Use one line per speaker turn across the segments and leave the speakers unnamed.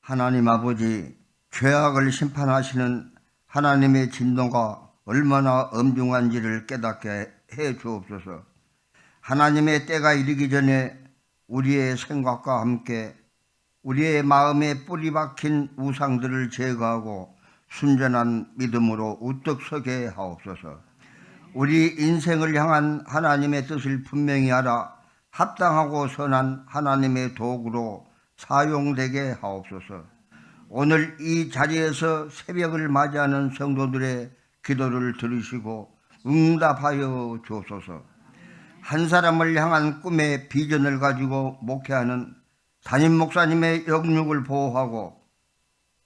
하나님 아버지, 죄악을 심판하시는 하나님의 진노가 얼마나 엄중한지를 깨닫게 해 주옵소서. 하나님의 때가 이르기 전에 우리의 생각과 함께 우리의 마음에 뿌리 박힌 우상들을 제거하고 순전한 믿음으로 우뚝 서게 하옵소서. 우리 인생을 향한 하나님의 뜻을 분명히 알아 합당하고 선한 하나님의 도구로 사용되게 하옵소서. 오늘 이 자리에서 새벽을 맞이하는 성도들의 기도를 들으시고 응답하여 주옵소서. 한 사람을 향한 꿈의 비전을 가지고 목회하는 담임 목사님의 영육을 보호하고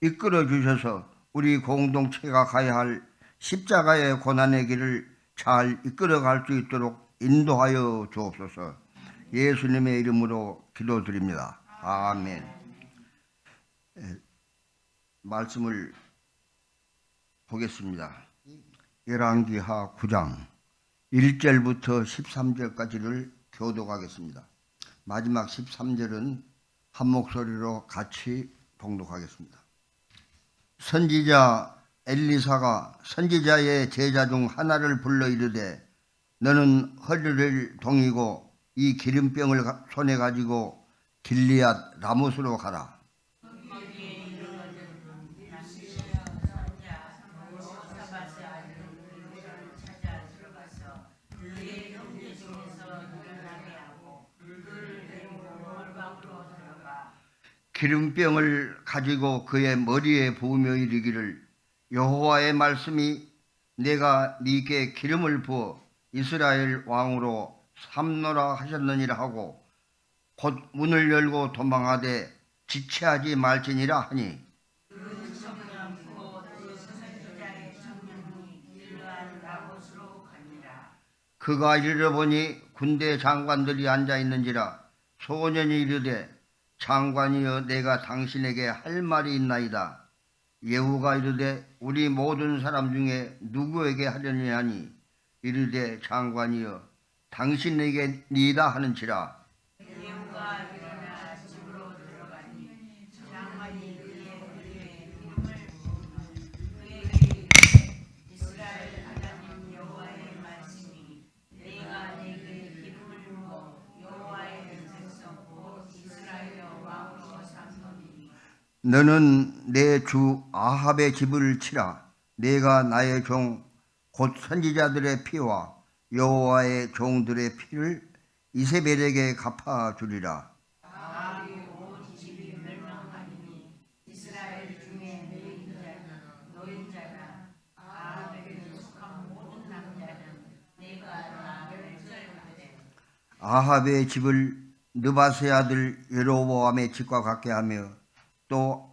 이끌어 주셔서 우리 공동체가 가야 할 십자가의 고난의 길을 잘 이끌어갈 수 있도록 인도하여 주옵소서. 예수님의 이름으로 기도드립니다. 아멘. 말씀을 보겠습니다. 열왕기하 9장 1절부터 13절까지를 교독하겠습니다. 마지막 13절은 한 목소리로 같이 봉독하겠습니다. 선지자 엘리사가 선지자의 제자 중 하나를 불러 이르되 너는 허리를 동이고 이 기름병을 손에 가지고 길리앗 라못으로 가라. 기름병을 가지고 그의 머리에 부으며 이르기를 여호와의 말씀이 내가 네게 기름을 부어 이스라엘 왕으로 삼노라 하셨느니라 하고 곧 문을 열고 도망하되 지체하지 말지니라 하니 그가 이르러보니 군대 장관들이 앉아있는지라 소년이 이르되 장관이여 내가 당신에게 할 말이 있나이다. 예후가 이르되 우리 모든 사람 중에 누구에게 하려니 하니 이르되 장관이여 당신에게 니이다 하는지라. 예후가 일어나 집으로 들어가니 장관이 그의 머리에 기름을 부으며 그에게 이르되 이스라엘 하나님 여호와의 말씀이 내가 네게 기름을 부어 여호와의 백성 곧 이스라엘 왕으로 삼노니 너는 내 주 아합의 집을 치라. 내가 나의 종 곧 선지자들의 피와 여호와의 종들의 피를 이세벨에게 갚아주리라. 아합이 온 집이 멸망하리니 이스라엘 중에 노인자나 아합에게 속한 모든 남자는 내가 다 멸절하되 아합의 집을 느바세 아들 여로보암의 집과 같게 하며 또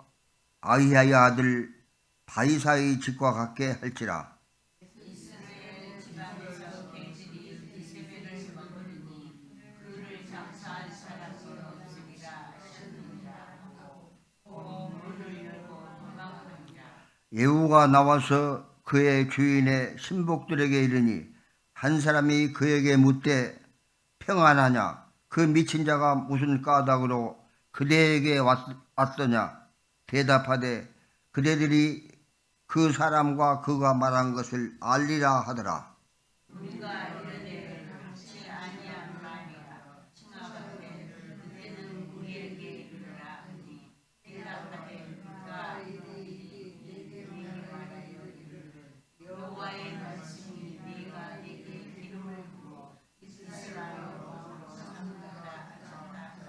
아히야의 아들 바이사의 집과 같게 할지라. 예후가 나와서 그의 주인의 신복들에게 이르니 한 사람이 그에게 묻되 평안하냐 그 미친 자가 무슨 까닭으로 그대에게 왔더냐 대답하되 그대들이 그 사람과 그가 말한 것을 알리라 하더라. 우리가 이르되 당치 아니한 말이라 칭하건대 그대는 우리에게 이르라 하니 대답하되 그가 이르되 말하여 이르되 여호와의 말씀이 네가 네게 기름을 부어 이스라엘 왕으로 삼는다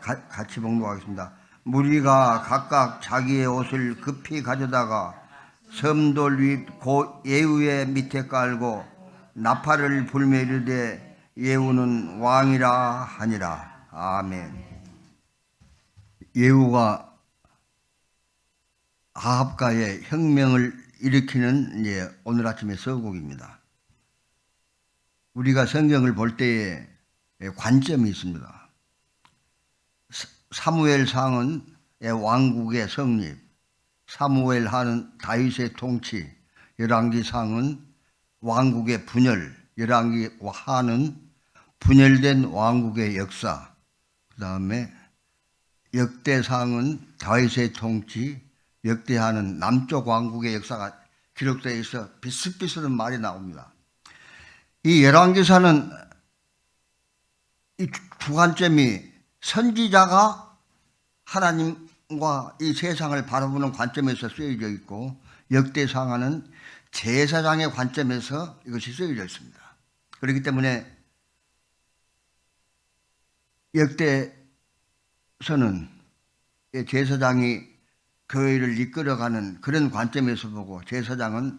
하셨다. 같이 봉독하겠습니다. 무리가 각각 자기의 옷을 급히 가져다가 섬돌 윗 고 예후의 밑에 깔고 나팔을 불며 이르되 예후는 왕이라 하니라. 아멘. 예후가 아합과의 혁명을 일으키는 오늘 아침의 서곡입니다. 우리가 성경을 볼 때에 관점이 있습니다. 사무엘상은 왕국의 성립, 사무엘하는 다윗의 통치, 열왕기상은 왕국의 분열, 열왕기하는 분열된 왕국의 역사, 그 다음에 역대상은 다윗의 통치, 역대하는 남쪽 왕국의 역사가 기록되어 있어 비슷비슷한 말이 나옵니다. 이 열왕기사는 이 주관점이 선지자가 하나님과 이 세상을 바라보는 관점에서 쓰여져 있고, 역대상하는 제사장의 관점에서 이것이 쓰여져 있습니다. 그렇기 때문에 역대서는 제사장이 교회를 이끌어가는 그런 관점에서 보고, 제사장은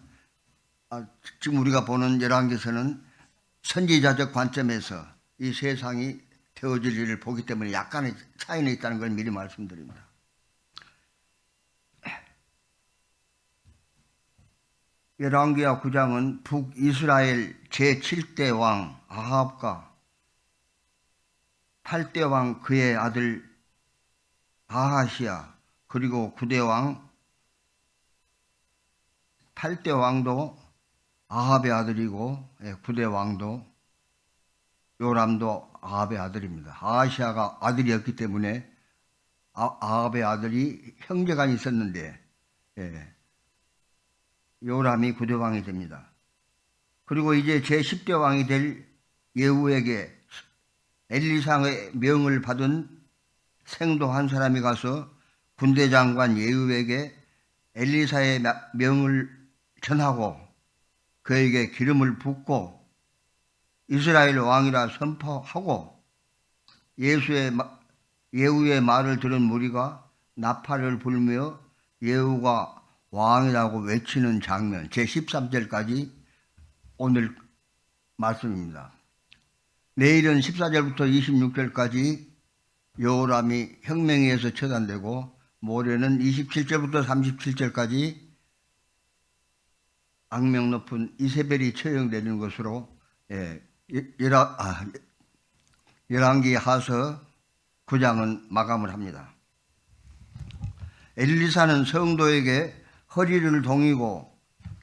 지금 우리가 보는 열왕기서는 선지자적 관점에서 이 세상이 되어질 일을 보기 때문에 약간의 차이는 있다는 걸 미리 말씀드립니다. 열왕기하 9장은 북이스라엘 제7대 왕 아합과 8대 왕 그의 아들 아하시야, 그리고 9대 왕 8대 왕도 아합의 아들이고 9대 왕도 요람도 아합의 아들입니다. 아하시야가 아들이었기 때문에 아합의 아들이 형제간이 있었는데 요람이 9대 왕이 됩니다. 그리고 이제 제10대 왕이 될 예후에게 엘리사의 명을 받은 생도 한 사람이 가서 군대 장관 예후에게 엘리사의 명을 전하고 그에게 기름을 붓고 이스라엘 왕이라 선포하고, 예후의 말을 들은 무리가 나팔을 불며 예후가 왕이라고 외치는 장면, 제13절까지 오늘 말씀입니다. 내일은 14절부터 26절까지 요람이 혁명에 의해서 처단되고, 모레는 27절부터 37절까지 악명 높은 이세벨이 처형되는 것으로 열왕기하서 9장은 마감을 합니다. 엘리사는 성도에게 허리를 동이고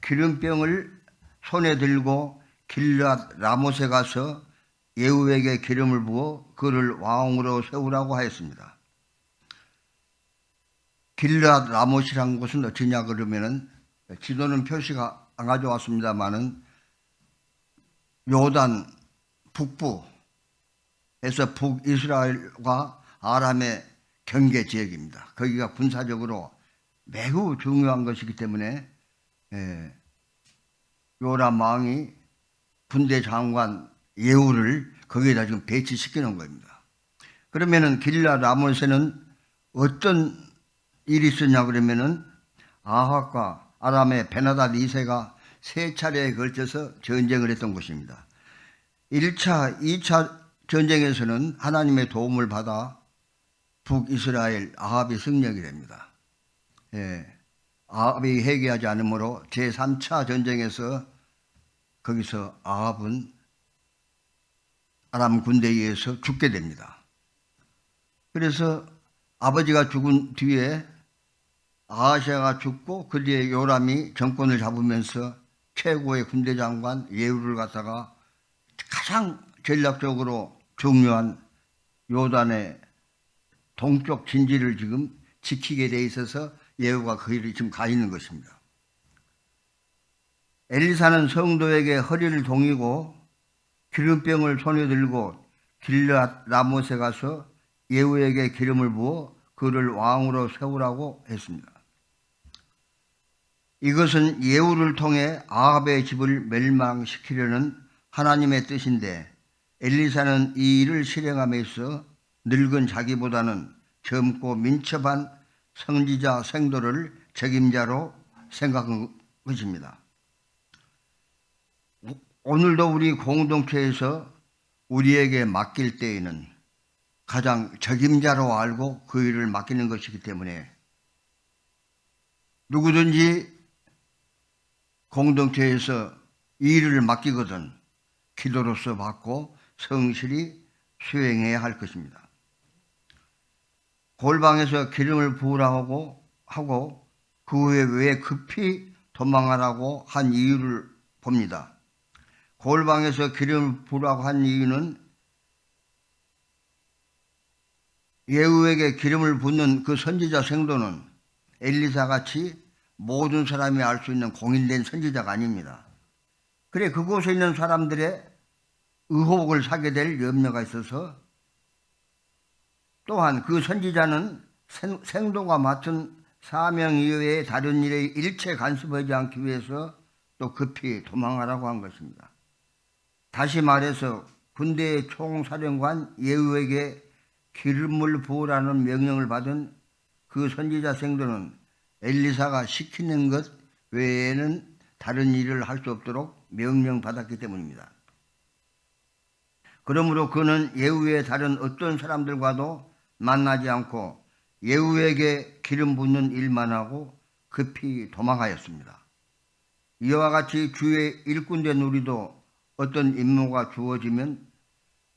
기름병을 손에 들고 길앗 라못에 가서 예후에게 기름을 부어 그를 왕으로 세우라고 하였습니다. 길앗 라못이란 곳은 어디냐 그러면은, 지도는 표시가 안 가져왔습니다만은 요단 북부에서 북이스라엘과 아람의 경계 지역입니다. 거기가 군사적으로 매우 중요한 것이기 때문에 요람 왕이 군대 장관 예후를 거기에다 지금 배치시키는 겁니다. 그러면은 길앗 라못에는 어떤 일이 있었냐 그러면은, 아합과 아람의 베나닷 2세가 3차례에 걸쳐서 전쟁을 했던 곳입니다. 1차, 2차 전쟁에서는 하나님의 도움을 받아 북이스라엘 아합이 승리하게 됩니다. 아합이 회개하지 않으므로 제3차 전쟁에서 거기서 아합은 아람 군대에 의해서 죽게 됩니다. 그래서 아버지가 죽은 뒤에 아하시아가 죽고 그 뒤에 요람이 정권을 잡으면서 최고의 군대 장관 예후를 갖다가 가장 전략적으로 중요한 요단의 동쪽 진지를 지금 지키게 돼 있어서 예후가 거기를 지금 가 있는 것입니다. 엘리사는 성도에게 허리를 동이고 기름병을 손에 들고 길앗 라못에 가서 예후에게 기름을 부어 그를 왕으로 세우라고 했습니다. 이것은 예후를 통해 아합의 집을 멸망시키려는 하나님의 뜻인데, 엘리사는 이 일을 실행함에 있어 늙은 자기보다는 젊고 민첩한 선지자 생도를 책임자로 생각한 것입니다. 오늘도 우리 공동체에서 우리에게 맡길 때에는 가장 책임자로 알고 그 일을 맡기는 것이기 때문에, 누구든지 공동체에서 이 일을 맡기거든 기도로서 받고 성실히 수행해야 할 것입니다. 골방에서 기름을 부으라고 하고 그 후에 왜 급히 도망하라고 한 이유를 봅니다. 골방에서 기름을 부으라고 한 이유는 예후에게 기름을 붓는 그 선지자 생도는 엘리사같이 모든 사람이 알 수 있는 공인된 선지자가 아닙니다. 그래 그곳에 있는 사람들의 의혹을 사게 될 염려가 있어서 또한 그 선지자는 생도가 맡은 사명 이외에 다른 일에 일체 간섭하지 않기 위해서 또 급히 도망하라고 한 것입니다. 다시 말해서 군대의 총사령관 예후에게 기름을 부으라는 명령을 받은 그 선지자 생도는 엘리사가 시키는 것 외에는 다른 일을 할 수 없도록 명령받았기 때문입니다. 그러므로 그는 예후의 다른 어떤 사람들과도 만나지 않고 예후에게 기름 붓는 일만 하고 급히 도망하였습니다. 이와 같이 주의 일꾼된 우리도 어떤 임무가 주어지면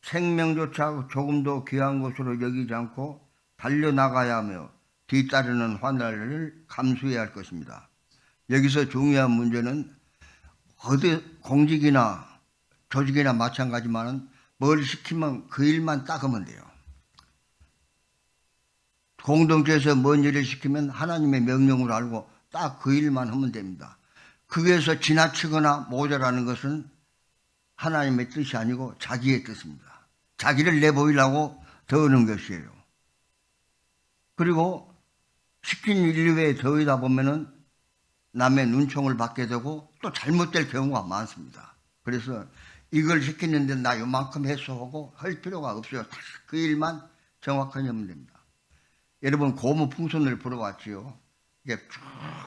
생명조차 조금도 귀한 것으로 여기지 않고 달려나가야 하며 뒤따르는 환난을 감수해야 할 것입니다. 여기서 중요한 문제는 어디 공직이나 조직이나 마찬가지만 뭘 시키면 그 일만 딱 하면 돼요. 공동체에서 뭔 일을 시키면 하나님의 명령으로 알고 딱 그 일만 하면 됩니다. 거기에서 지나치거나 모자라는 것은 하나님의 뜻이 아니고 자기의 뜻입니다. 자기를 내보이려고 더 하는 것이에요. 그리고 시킨 일 외에 더 하다 보면은 남의 눈총을 받게 되고 또 잘못될 경우가 많습니다. 그래서 이걸 시키는데 나 요만큼 했어 할 필요가 없어요. 그 일만 정확하게 하면 됩니다. 여러분 고무풍선을 불어왔지요. 이게 쭉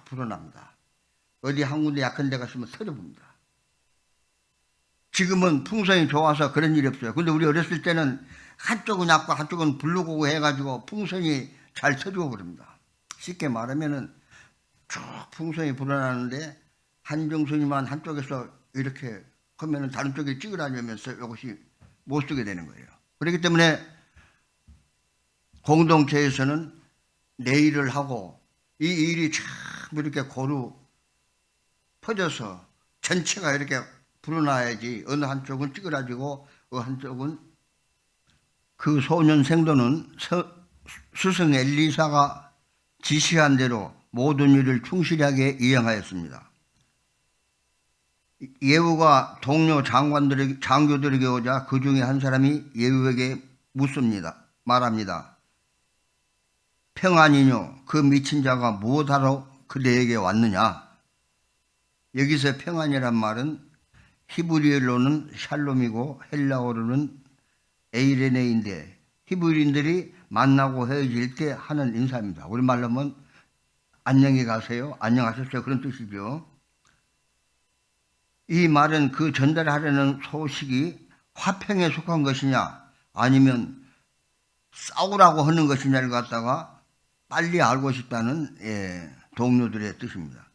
불어납니다. 어디 한 군데 약한 데가 있으면 터져봅니다. 지금은 풍선이 좋아서 그런 일이 없어요. 근데 우리 어렸을 때는 한쪽은 약고 한쪽은 부르고 해가지고 풍선이 잘 터지고 그럽니다. 쉽게 말하면은 쭉 풍선이 불어나는데 한정선이만 한쪽에서 이렇게 하면은 다른 쪽에 찌그러지면서 이것이 못 쓰게 되는 거예요. 그렇기 때문에 공동체에서는 내 일을 하고 이 일이 참 이렇게 고루 퍼져서 전체가 이렇게 불어나야지 어느 한쪽은 찌그러지고 어느 한쪽은 그 소년 생도는 스승 엘리사가 지시한 대로 모든 일을 충실하게 이행하였습니다. 예후가 동료 장교들에게 오자 그 중에 한 사람이 예후에게 묻습니다. 말합니다. 평안이뇨 그 미친 자가 무엇하러 그대에게 왔느냐. 여기서 평안이란 말은 히브리어로는 샬롬이고 헬라어로는 에이레네인데 히브리인들이 만나고 헤어질 때 하는 인사입니다. 우리말로 하면 안녕히 가세요, 안녕하셨어요 그런 뜻이죠. 이 말은 그 전달하려는 소식이 화평에 속한 것이냐 아니면 싸우라고 하는 것이냐를 갖다가 빨리 알고 싶다는 동료들의 뜻입니다.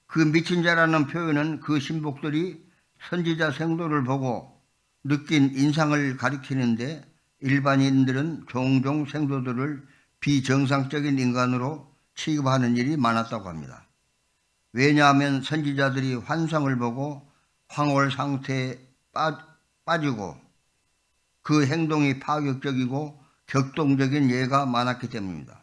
그 미친 자라는 표현은 그 신복들이 선지자 생도를 보고 느낀 인상을 가리키는데 일반인들은 종종 생도들을 비정상적인 인간으로 취급하는 일이 많았다고 합니다. 왜냐하면 선지자들이 환상을 보고 황홀 상태에 빠지고 그 행동이 파격적이고 격동적인 예가 많았기 때문입니다.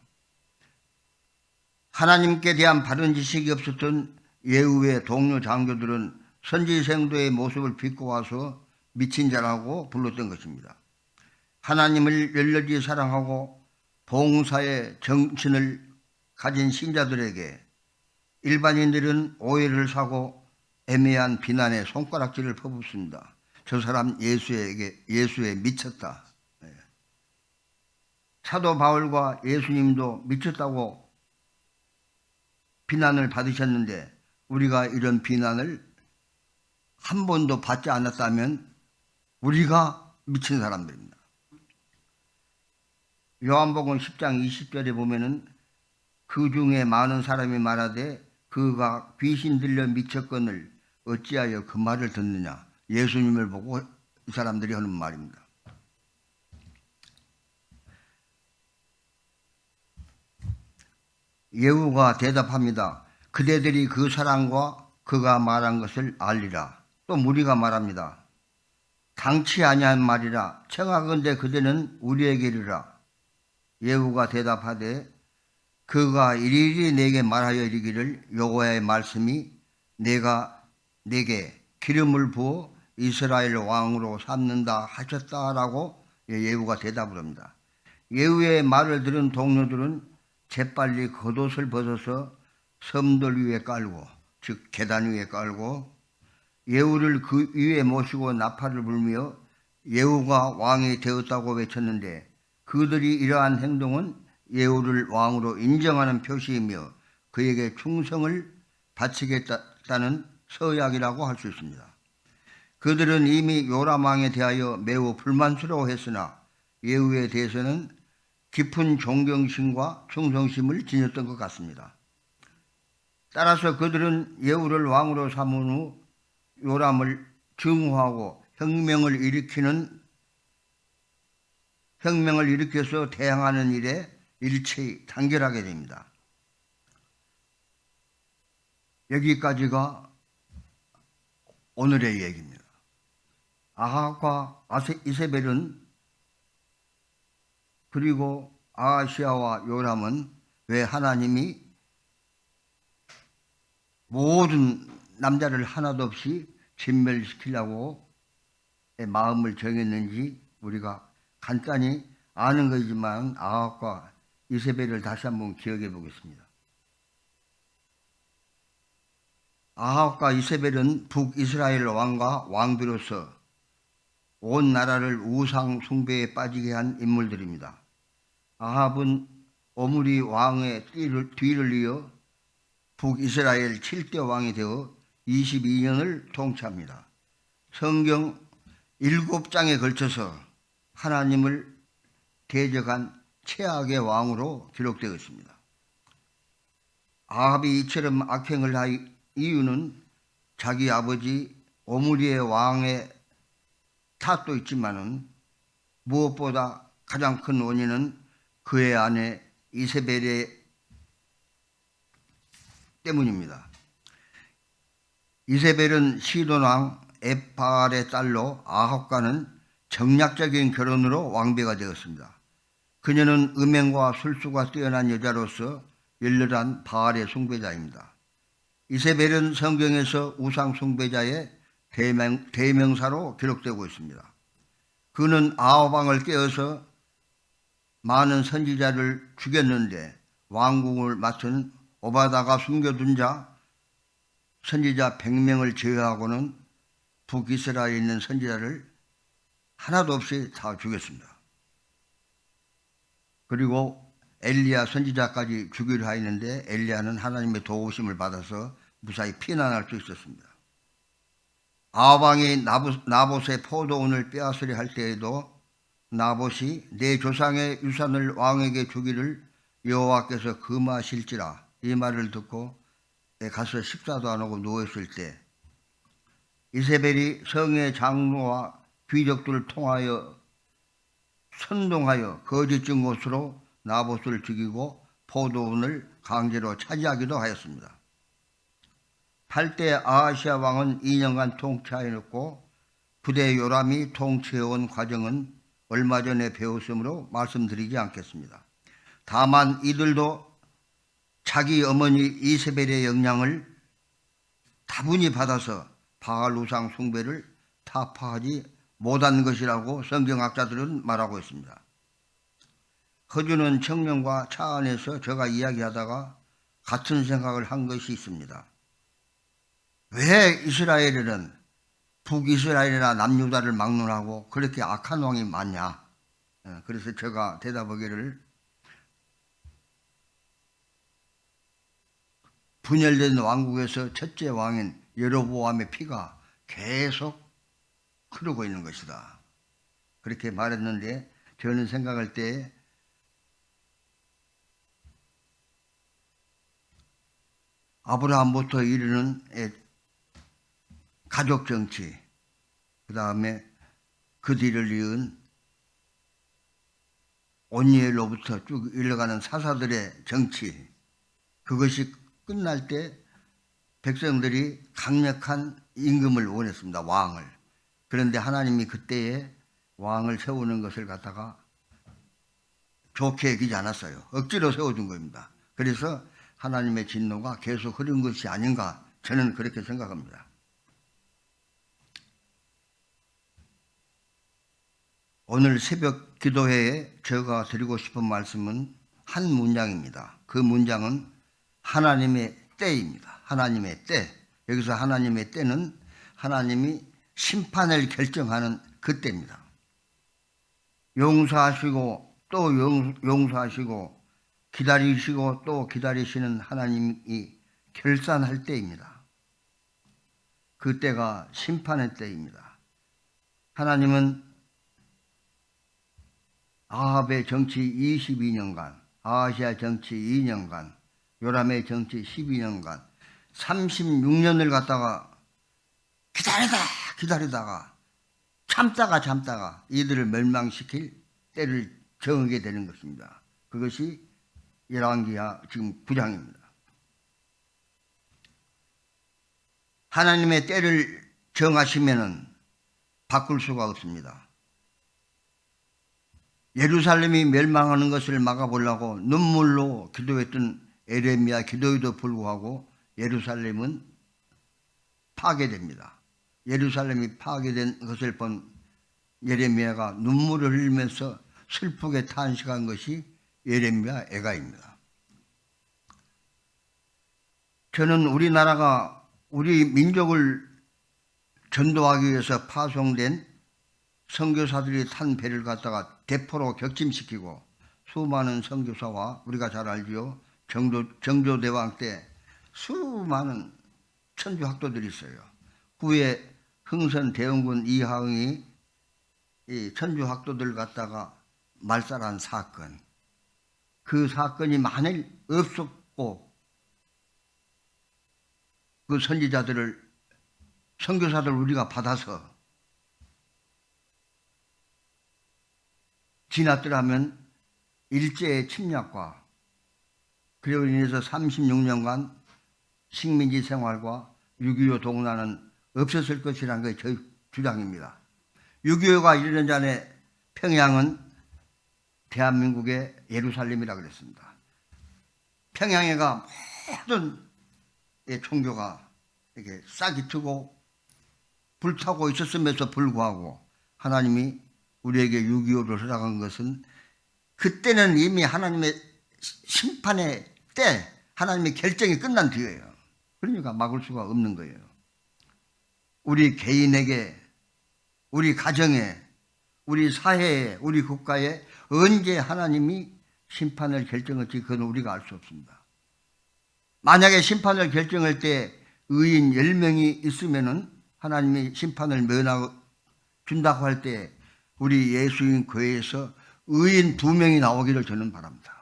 하나님께 대한 바른 지식이 없었던 예후의 동료 장교들은 선지생도의 모습을 빚고 와서 미친 자라고 불렀던 것입니다. 하나님을 열렬히 사랑하고 봉사의 정신을 가진 신자들에게 일반인들은 오해를 사고 애매한 비난의 손가락질을 퍼붓습니다. 저 사람 예수에 미쳤다. 사도 바울과 예수님도 미쳤다고 비난을 받으셨는데 우리가 이런 비난을 한 번도 받지 않았다면 우리가 미친 사람들입니다. 요한복음 10장 20절에 보면은 그 중에 많은 사람이 말하되 그가 귀신 들려 미쳤거늘 어찌하여 그 말을 듣느냐. 예수님을 보고 이 사람들이 하는 말입니다. 예후가 대답합니다. 그대들이 그 사람과 그가 말한 것을 알리라. 또 무리가 말합니다. 당치 아니한 말이라. 청하건대 그대는 우리에게 이르라. 예후가 대답하되 그가 일일이 내게 말하여 이르기를 여호와의 말씀이 내가 내게 기름을 부어 이스라엘 왕으로 삼는다 하셨다라고 예후가 대답을 합니다. 예후의 말을 들은 동료들은 재빨리 겉옷을 벗어서 섬돌 위에 깔고, 즉 계단 위에 깔고 예후를 그 위에 모시고 나팔을 불며 예후가 왕이 되었다고 외쳤는데, 그들이 이러한 행동은 예후를 왕으로 인정하는 표시이며 그에게 충성을 바치겠다는 서약이라고 할 수 있습니다. 그들은 이미 요람 왕에 대하여 매우 불만스러워했으나 예후에 대해서는 깊은 존경심과 충성심을 지녔던 것 같습니다. 따라서 그들은 예후를 왕으로 삼은 후 요람을 증오하고 혁명을 일으켜서 대항하는 일에 일체히 단결하게 됩니다. 여기까지가 오늘의 얘기입니다. 아합과 이세벨은, 그리고 아하시아와 요람은 왜 하나님이 모든 남자를 하나도 없이 진멸시키려고 마음을 정했는지 우리가 간단히 아는 것이지만 아합과 이세벨을 다시 한번 기억해 보겠습니다. 아합과 이세벨은 북이스라엘 왕과 왕비로서 온 나라를 우상 숭배에 빠지게 한 인물들입니다. 아합은 오므리 왕의 뒤를 이어 북이스라엘 7대 왕이 되어 22년을 통치합니다. 성경 7장에 걸쳐서 하나님을 대적한 최악의 왕으로 기록되어 있습니다. 아합이 이처럼 악행을 할 이유는 자기 아버지 오므리의 왕의 탓도 있지만은 무엇보다 가장 큰 원인은 그의 아내 이세벨의 때문입니다. 이세벨은 시돈 왕 엣바알의 딸로 아합과는 정략적인 결혼으로 왕비가 되었습니다. 그녀는 음행과 술수가 뛰어난 여자로서 열렬한 바알의 숭배자입니다. 이세벨은 성경에서 우상 숭배자의 대명사로 기록되고 있습니다. 그는 아합 왕을 깨어서 많은 선지자를 죽였는데 왕궁을 맡은 오바다가 숨겨둔 자 선지자 100명을 제외하고는 북이스라엘에 있는 선지자를 하나도 없이 다 죽였습니다. 그리고 엘리야 선지자까지 죽이려 하였는데 엘리야는 하나님의 도우심을 받아서 무사히 피난할 수 있었습니다. 아합 왕이 나봇의 포도원을 빼앗으려 할 때에도 나봇이 내 조상의 유산을 왕에게 주기를 여호와께서 금하실지라 이 말을 듣고 가서 식사도 안 하고 누워있을 때 이세벨이 성의 장로와 귀족들을 통하여 선동하여 거짓 증거수로 나봇을 죽이고 포도원을 강제로 차지하기도 하였습니다. 8대 아하시아 왕은 2년간 통치하였고 9대 요람이 통치해온 과정은 얼마 전에 배웠으므로 말씀드리지 않겠습니다. 다만 이들도 자기 어머니 이세벨의 영향을 다분히 받아서 바알 우상 숭배를 타파하지 못한 것이라고 성경학자들은 말하고 있습니다. 허준은 청년과 차 안에서 제가 이야기하다가 같은 생각을 한 것이 있습니다. 왜 이스라엘에는 북이스라엘이나 남유다를 막론하고 그렇게 악한 왕이 많냐? 그래서 제가 대답하기를 분열된 왕국에서 첫째 왕인 여로보암의 피가 계속 흐르고 있는 것이다. 그렇게 말했는데 저는 생각할 때 아브라함부터 이르는 가족 정치, 그 다음에 그 뒤를 이은 온니엘로부터 쭉 일러가는 사사들의 정치, 그것이 끝날 때 백성들이 강력한 임금을 원했습니다. 왕을. 그런데 하나님이 그때에 왕을 세우는 것을 갖다가 좋게 여기지 않았어요. 억지로 세워준 겁니다. 그래서 하나님의 진노가 계속 흐른 것이 아닌가, 저는 그렇게 생각합니다. 오늘 새벽 기도회에 제가 드리고 싶은 말씀은 한 문장입니다. 그 문장은 하나님의 때입니다. 하나님의 때. 여기서 하나님의 때는 하나님이 심판을 결정하는 그 때입니다. 용서하시고 또 용서하시고 기다리시고 또 기다리시는 하나님이 결산할 때입니다. 그 때가 심판의 때입니다. 하나님은 아합의 정치 22년간, 아하시아 정치 2년간, 요람의 정치 12년간 36년을 갖다가 기다리다가 참다가 이들을 멸망시킬 때를 정하게 되는 것입니다. 그것이 열왕기하 지금 9장입니다. 하나님의 때를 정하시면은 바꿀 수가 없습니다. 예루살렘이 멸망하는 것을 막아보려고 눈물로 기도했던 에레미야 기도에도 불구하고 예루살렘은 파괴됩니다. 예루살렘이 파괴된 것을 본 예레미야가 눈물을 흘리면서 슬프게 탄식한 것이 예레미야 애가입니다. 저는 우리나라가 우리 민족을 전도하기 위해서 파송된 선교사들이 탄 배를 갖다가 대포로 격침시키고 수많은 선교사와 우리가 잘 알지요. 정조대왕 때 수많은 천주학도들이 있어요. 후에 흥선 대원군 이하응이 이 천주학도들 갖다가 말살한 사건, 그 사건이 만일 없었고 그 선지자들을 선교사들 우리가 받아서 지났더라면 일제의 침략과 그로 인해서 36년간 식민지 생활과 6.25 동란은 없었을 것이라는 게 저희 주장입니다. 6.25가 이르는 전에 평양은 대한민국의 예루살렘이라 그랬습니다. 평양에가 모든 종교가 이렇게 싹이 트고 불타고 있었음에도 불구하고 하나님이 우리에게 6.25를 허락한 것은 그때는 이미 하나님의 심판의 때, 하나님의 결정이 끝난 뒤에요. 그러니까 막을 수가 없는 거예요. 우리 개인에게, 우리 가정에, 우리 사회에, 우리 국가에 언제 하나님이 심판을 결정할지 그건 우리가 알 수 없습니다. 만약에 심판을 결정할 때 의인 10명이 있으면은 하나님이 심판을 면하고 준다고 할 때 우리 예수님 교회에서 의인 2명이 나오기를 저는 바랍니다.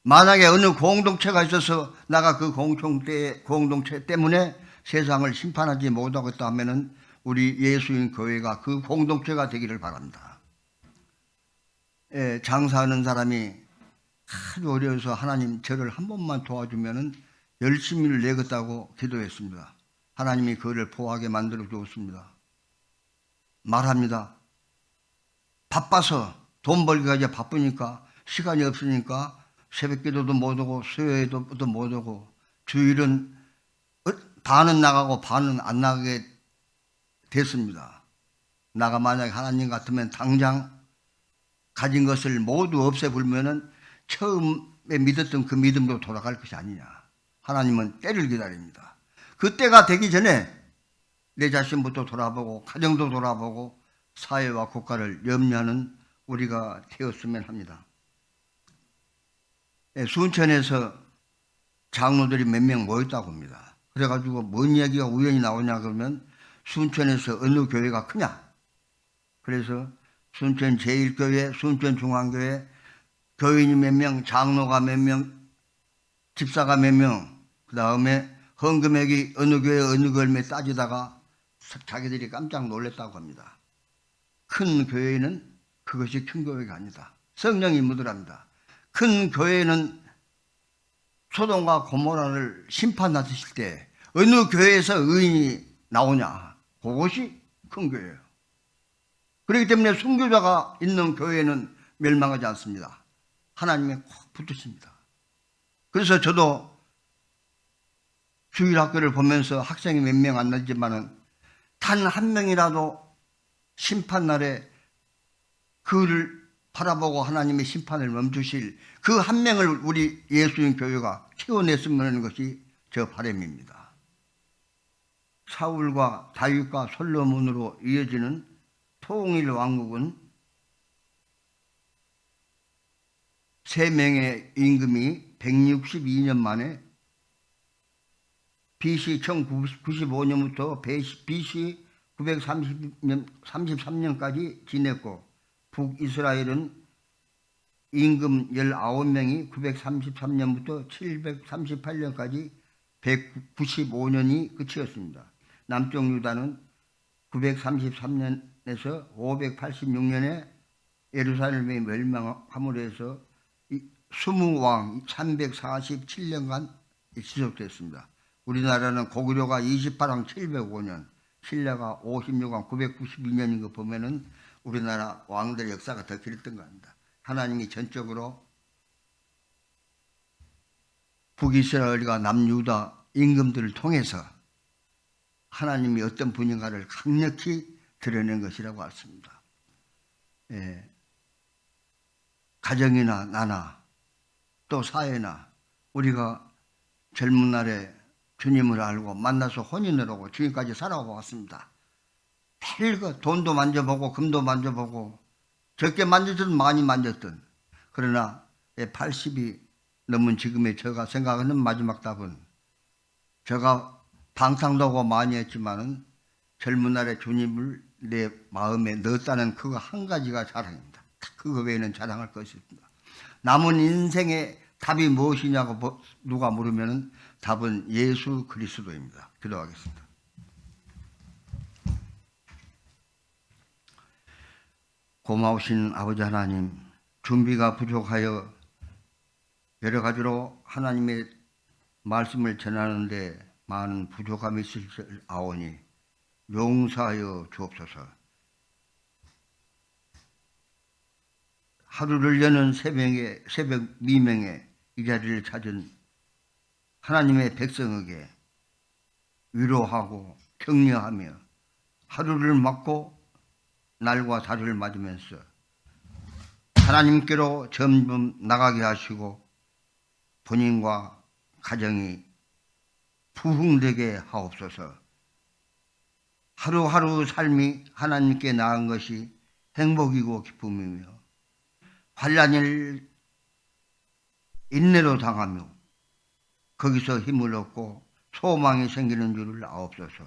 만약에 어느 공동체가 있어서 내가 그 공동체 때문에 세상을 심판하지 못하겠다 하면은 우리 예수님 교회가 그 공동체가 되기를 바랍니다. 장사하는 사람이 아주 어려워서 하나님 저를 한 번만 도와주면은 열심히를 내겠다고 기도했습니다. 하나님이 그를 포하게 만들어 주었습니다. 말합니다. 바빠서 돈 벌기가 이제 바쁘니까 시간이 없으니까 새벽기도도 못하고 수요일도 못하고 주일은 반은 나가고 반은 안 나가게 됐습니다. 나가 만약에 하나님 같으면 당장 가진 것을 모두 없애불면은 처음에 믿었던 그 믿음도 돌아갈 것이 아니냐. 하나님은 때를 기다립니다. 그 때가 되기 전에 내 자신부터 돌아보고 가정도 돌아보고 사회와 국가를 염려하는 우리가 되었으면 합니다. 순천에서 장로들이 몇 명 모였다고 합니다. 그래가지고 뭔 이야기가 우연히 나오냐 그러면 순천에서 어느 교회가 크냐. 그래서 순천 제1교회, 순천 중앙교회 교인이 몇 명, 장로가 몇 명, 집사가 몇 명, 그 다음에 헌금액이 어느 교회 어느 걸매 따지다가 자기들이 깜짝 놀랐다고 합니다. 큰 교회는 그것이 큰 교회가 아니다. 성령이 묻으랍니다. 큰 교회는 소돔과 고모라를 심판하실 때 어느 교회에서 의인이 나오냐. 그것이 큰 교회예요. 그렇기 때문에 순교자가 있는 교회는 멸망하지 않습니다. 하나님에 콕 붙으십니다. 그래서 저도 주일학교를 보면서 학생이 몇 명 안 되지만은 단 한 명이라도 심판날에 그를 바라보고 하나님의 심판을 멈추실 그 한 명을 우리 예수님 교회가 키워냈으면 하는 것이 저 바람입니다. 사울과 다윗과 솔로몬으로 이어지는 통일 왕국은 세 명의 임금이 162년 만에 BC 1095년부터 BC 933년까지 지냈고, 북이스라엘은 임금 19명이 933년부터 738년까지 195년이 끝이었습니다. 남쪽 유다는 933년에서 586년에 예루살렘이 멸망함으로 해서 20왕 347년간 지속됐습니다. 우리나라는 고구려가 28왕 705년, 신라가 56왕 992년인 거 보면은 우리나라 왕들의 역사가 더 길었던 겁니다. 하나님이 전적으로 북이스라엘과 남유다 임금들을 통해서 하나님이 어떤 분인가를 강력히 드러낸 것이라고 했습니다. 가정이나 나나 또 사회나 우리가 젊은 날에 주님을 알고 만나서 혼인을 하고 지금까지 살아왔습니다. 별거 돈도 만져보고 금도 만져보고 적게 만졌든 많이 만졌든, 그러나 80이 넘은 지금의 제가 생각하는 마지막 답은, 제가 방탕도 많이 했지만은 젊은 날에 주님을 내 마음에 넣었다는 그거 한 가지가 자랑입니다. 그거 외에는 자랑할 것이 없습니다. 남은 인생의 답이 무엇이냐고 누가 물으면 답은 예수 그리스도입니다. 기도하겠습니다. 고마우신 아버지 하나님, 준비가 부족하여 여러 가지로 하나님의 말씀을 전하는데 많은 부족함이 있을 줄 아오니 용서하여 주옵소서. 하루를 여는 새벽 미명에 이 자리를 찾은 하나님의 백성에게 위로하고 격려하며 하루를 맞고 날과 다리를 맞으면서 하나님께로 점점 나가게 하시고 본인과 가정이 부흥되게 하옵소서. 하루하루 삶이 하나님께 나은 것이 행복이고 기쁨이며 환난을 인내로 당하며 거기서 힘을 얻고 소망이 생기는 줄을 아옵소서.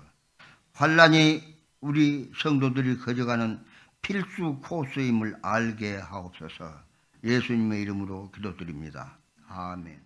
환난이 우리 성도들이 거쳐가는 필수 코스임을 알게 하옵소서. 예수님의 이름으로 기도드립니다. 아멘.